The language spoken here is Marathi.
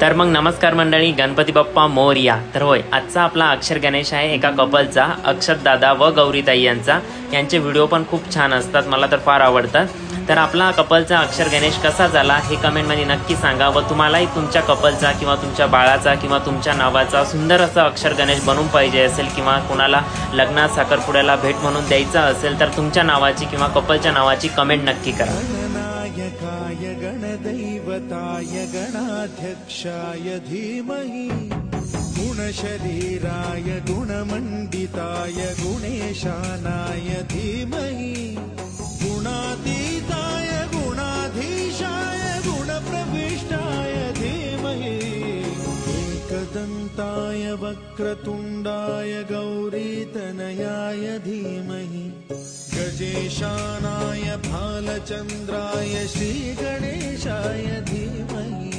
तर मग नमस्कार मंडळी, गणपती बाप्पा मोरया. तर होय, आजचा आपला अक्षर गणेश आहे एका कपलचा, अक्षत दादा व गौरीताई यांचा. यांचे व्हिडिओ पण खूप छान असतात, मला तर फार आवडतात. तर आपला कपलचा अक्षर गणेश कसा झाला हे कमेंटमध्ये नक्की सांगा. व तुम्हालाही तुमच्या कपलचा किंवा तुमच्या बाळाचा किंवा तुमच्या नावाचा सुंदर असा अक्षर गणेश बनवून पाहिजे असेल किंवा कोणाला लग्नात साखरपुड्याला भेट म्हणून द्यायचा असेल तर तुमच्या नावाची किंवा कपलच्या नावाची कमेंट नक्की करा. गणनायकाय गणदैवताय गणाध्यक्षाय धीमहि गुणशरीराय गुणमण्डिताय गुणेशानाय धीमहि गुणातीताय गुणाधीशाय गुणप्रविष्टाय धीमहि एकदन्ताय वक्रतुण्डाय गौरीतनयाय धीमहि गजेशानाय भालचन्द्राय श्रीगणेशाय धीमहि